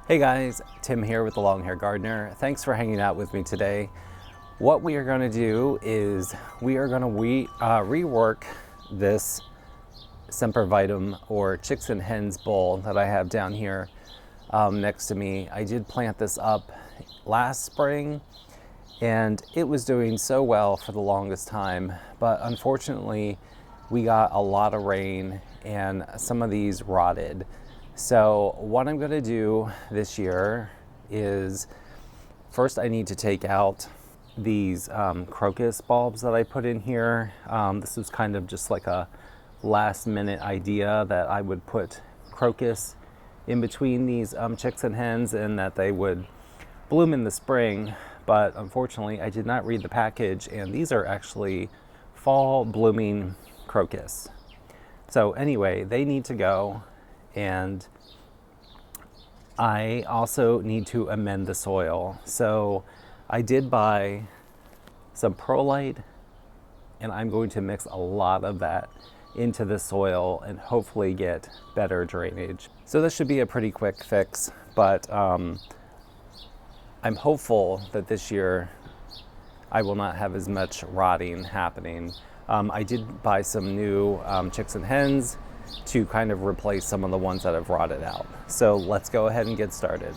Hey guys, Tim here with the Long Hair Gardener. Thanks for hanging out with me today. What we are going to do is we are going to rework this Sempervivum or chicks and hens bowl that I have down here next to me. I did plant this up last spring and it was doing so well for the longest time, but unfortunately we got a lot of rain and some of these rotted. So what I'm going to do this year is first I need to take out these crocus bulbs that I put in here. This was kind of just like a last minute idea that I would put crocus in between these chicks and hens and that they would bloom in the spring. But unfortunately I did not read the package and these are actually fall blooming crocus. So anyway, they need to go. And I also need to amend the soil. So I did buy some perlite and I'm going to mix a lot of that into the soil and hopefully get better drainage. So this should be a pretty quick fix, but I'm hopeful that this year I will not have as much rotting happening. I did buy some new chicks and hens to kind of replace some of the ones that have rotted out. So let's go ahead and get started.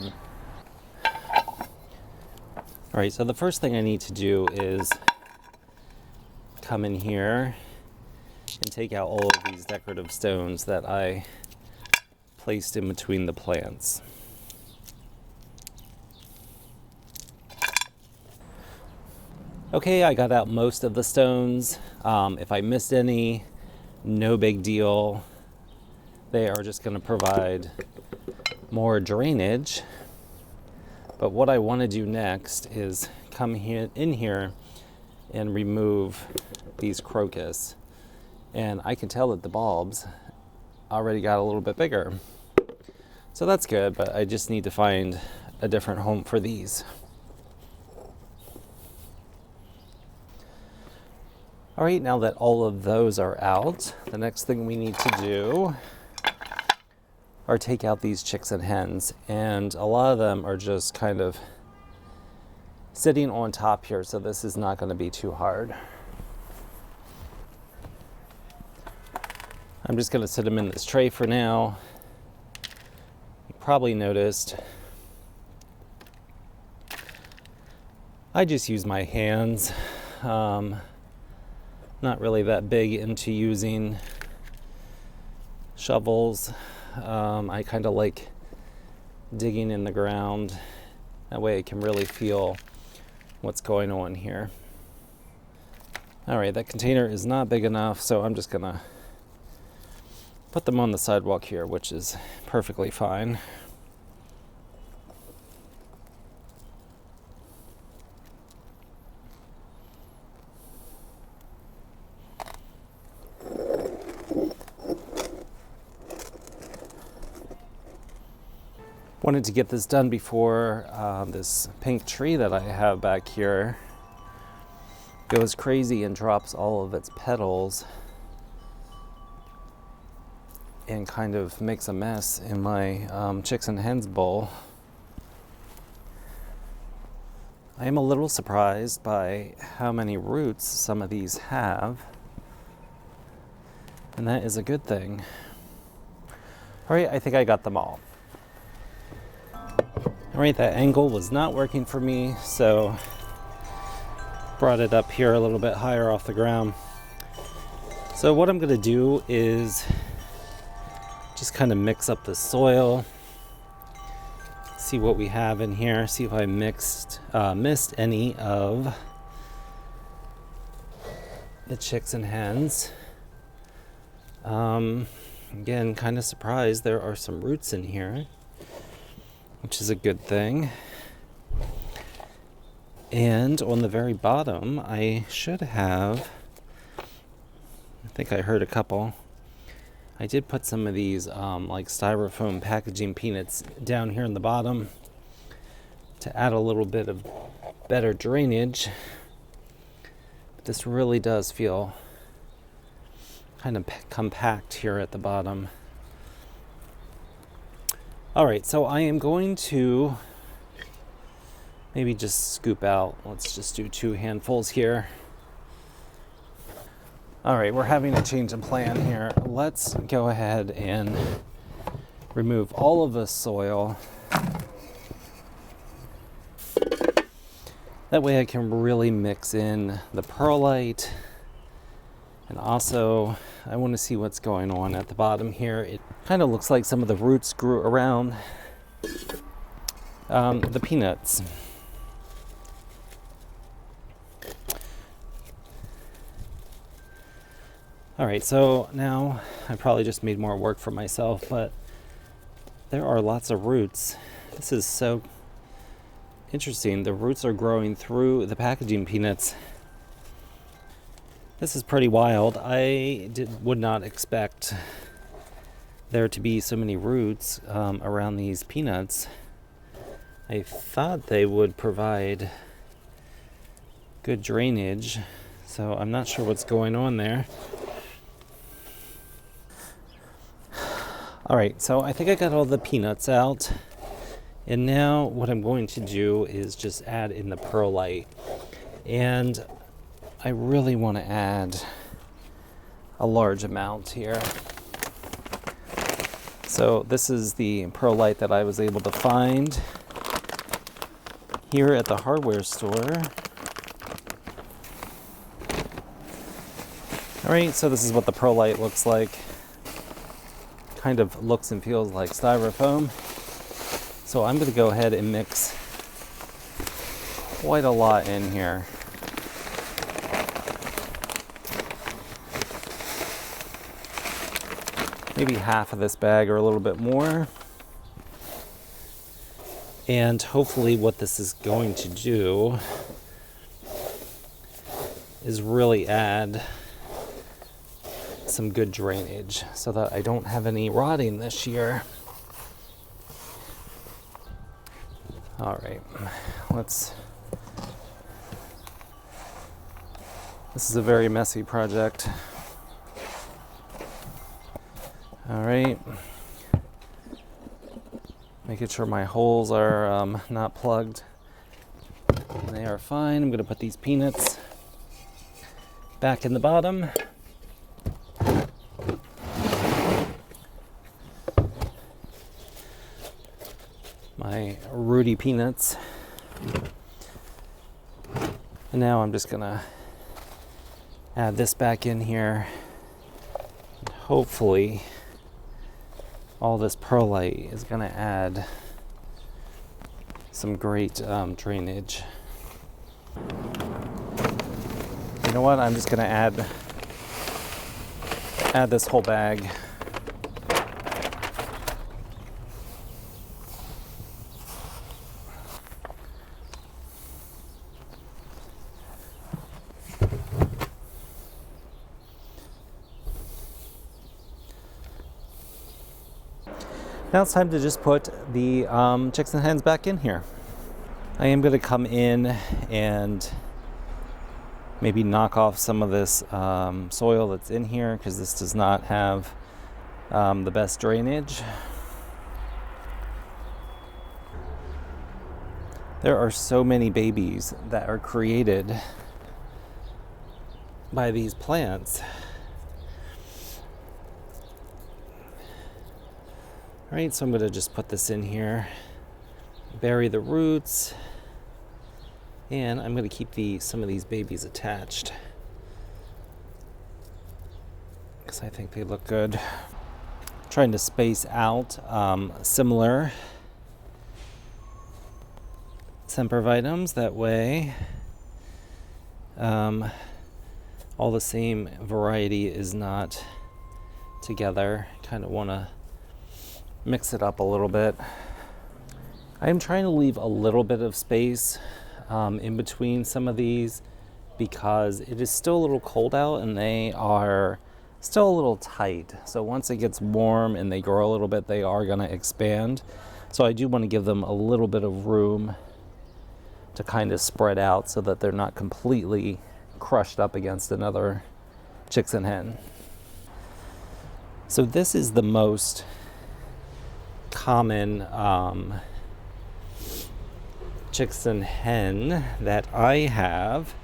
All right, so the first thing I need to do is come in here and take out all of these decorative stones that I placed in between the plants. Okay, I got out most of the stones. If I missed any, no big deal. They are just going to provide more drainage. But what I want to do next is come in here and remove these crocus. And I can tell that the bulbs already got a little bit bigger. So that's good, but I just need to find a different home for these. All right, now that all of those are out, the next thing we need to do are take out these chicks and hens. And a lot of them are just kind of sitting on top here, so this is not going to be too hard. I'm just going to sit them in this tray for now. You probably noticed I just use my hands. Not really that big into using shovels. I kind of like digging in the ground. That way I can really feel what's going on here. All right, that container is not big enough, so I'm just gonna put them on the sidewalk here, which is perfectly fine. Wanted to get this done before this pink tree that I have back here goes crazy and drops all of its petals and kind of makes a mess in my chicks and hens bowl. I am a little surprised by how many roots some of these have, and that is a good thing. All right, I think I got them all. All right, that angle was not working for me, so brought it up here a little bit higher off the ground. So what I'm gonna do is just kind of mix up the soil, see what we have in here, see if I missed any of the chicks and hens. Again, kind of surprised there are some roots in here, which is a good thing. And on the very bottom, I should have, I think I heard a couple. I did put some of these like styrofoam packaging peanuts down here in the bottom to add a little bit of better drainage. But this really does feel kind of compact here at the bottom. All right, so I am going to maybe just scoop out. Let's just do 2 handfuls here. All right, we're having a change of plan here. Let's go ahead and remove all of the soil. That way I can really mix in the perlite. And also, I want to see what's going on at the bottom here. It kind of looks like some of the roots grew around the peanuts. All right, so now I probably just made more work for myself, but there are lots of roots. This is so interesting. The roots are growing through the packaging peanuts. This is pretty wild. I would not expect there to be so many roots around these peanuts. I thought they would provide good drainage, so I'm not sure what's going on there. All right, so I think I got all the peanuts out. And now what I'm going to do is just add in the perlite. And I really want to add a large amount here. So this is the perlite that I was able to find here at the hardware store. All right, so this is what the perlite looks like. Kind of looks and feels like styrofoam. So I'm going to go ahead and mix quite a lot in here. Maybe half of this bag or a little bit more. And hopefully what this is going to do is really add some good drainage so that I don't have any rotting this year. All right, this is a very messy project. All right, making sure my holes are not plugged. They are fine. I'm going to put these peanuts back in the bottom. My rooty peanuts. And now I'm just going to add this back in here. Hopefully all this perlite is going to add some great drainage. You know what? I'm just going to add this whole bag. Now it's time to just put the chicks and hens back in here. I am going to come in and maybe knock off some of this soil that's in here because this does not have the best drainage. There are so many babies that are created by these plants. All right, so I'm going to just put this in here, bury the roots, and I'm going to keep some of these babies attached because I think they look good. Trying to space out similar Sempervitums, that way all the same variety is not together. Kind of want to mix it up a little bit. I am trying to leave a little bit of space in between some of these because it is still a little cold out and they are still a little tight. So once it gets warm and they grow a little bit, they are going to expand. So I do want to give them a little bit of room to kind of spread out so that they're not completely crushed up against another chicks and hen. So this is the most common chicken hen that I have.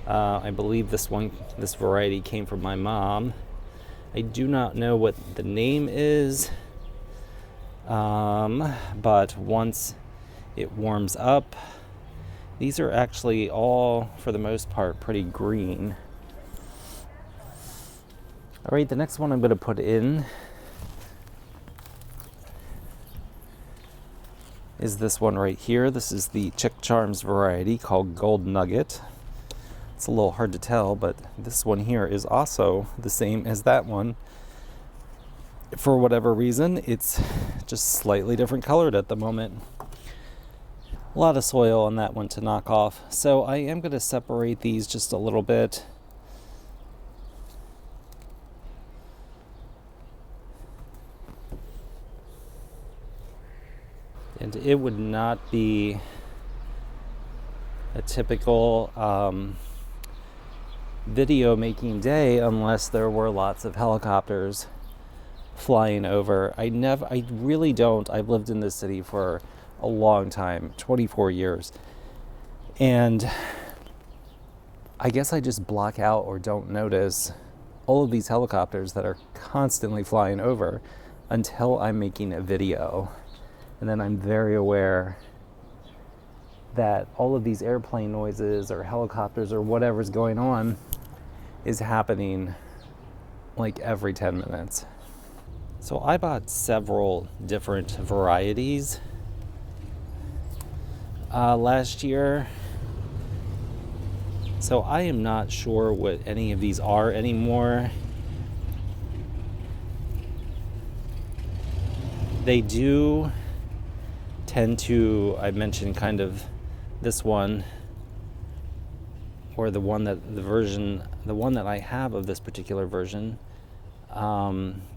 I believe this variety came from my mom. I do not know what the name is, but once it warms up, these are actually all, for the most part, pretty green. All right, the next one I'm going to put in is this one right here. This is the Chick Charms variety called Gold Nugget. It's a little hard to tell, but this one here is also the same as that one. For whatever reason, it's just slightly different colored at the moment. A lot of soil on that one to knock off. So I am going to separate these just a little bit. And it would not be a typical video making day unless there were lots of helicopters flying over. I really don't. I've lived in this city for a long time, 24 years. And I guess I just block out or don't notice all of these helicopters that are constantly flying over until I'm making a video. And then I'm very aware that all of these airplane noises or helicopters or whatever's going on is happening like every 10 minutes. So I bought several different varieties last year. So I am not sure what any of these are anymore. They do tend to, I mentioned kind of this one, or the one that I have of this particular version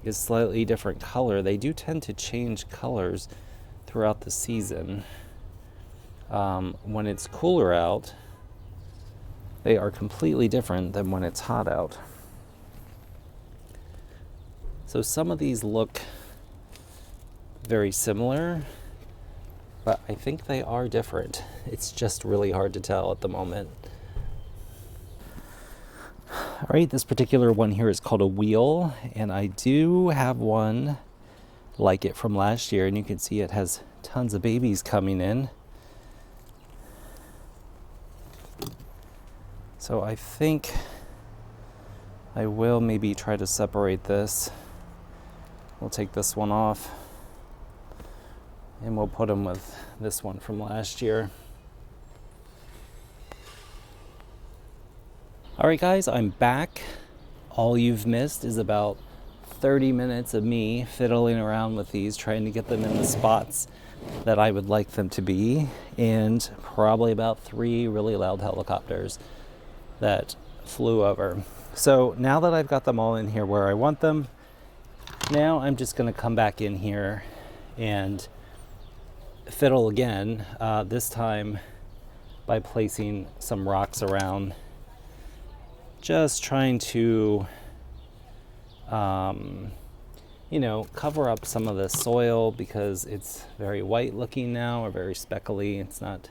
is slightly different color. They do tend to change colors throughout the season. When it's cooler out, they are completely different than when it's hot out. So some of these look very similar, but I think they are different. It's just really hard to tell at the moment. All right, this particular one here is called a wheel, and I do have one like it from last year, and you can see it has tons of babies coming in. So I think I will maybe try to separate this. We'll take this one off, and we'll put them with this one from last year. All right, guys, I'm back. All you've missed is about 30 minutes of me fiddling around with these, trying to get them in the spots that I would like them to be, and probably about 3 really loud helicopters that flew over. So now that I've got them all in here where I want them, now I'm just going to come back in here and fiddle again, this time by placing some rocks around, just trying to cover up some of the soil because it's very white looking now, or very speckly. It's not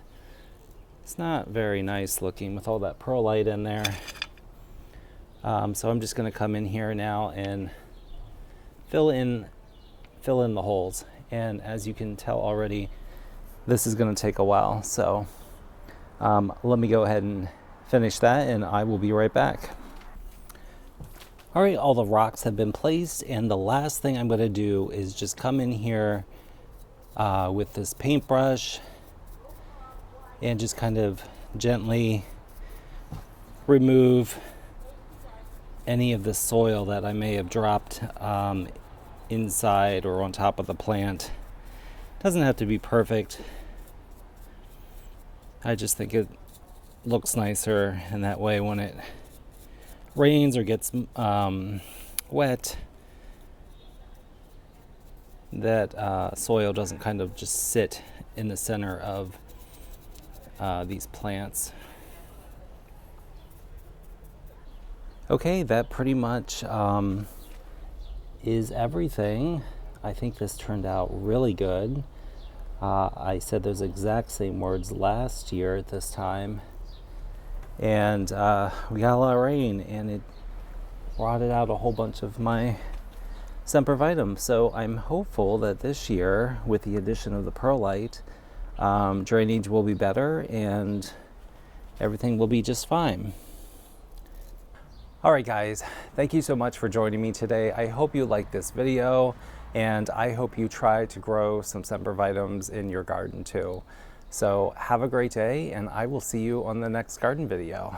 very nice looking with all that perlite in there. So I'm just going to come in here now and fill in the holes. And as you can tell already, this is going to take a while. So let me go ahead and finish that, and I will be right back. All right, all the rocks have been placed, and the last thing I'm going to do is just come in here with this paintbrush and just kind of gently remove any of the soil that I may have dropped inside or on top of the plant. Doesn't have to be perfect. I just think it looks nicer, and that way when it rains or gets wet, that soil doesn't kind of just sit in the center of these plants. Okay, that pretty much is everything. I think this turned out really good. I said those exact same words last year at this time, and we got a lot of rain, and it rotted out a whole bunch of my Sempervivum. So I'm hopeful that this year, with the addition of the perlite, drainage will be better and everything will be just fine. All right, guys, thank you so much for joining me today. I hope you liked this video, and I hope you try to grow some Sempervitums in your garden too. So have a great day, and I will see you on the next garden video.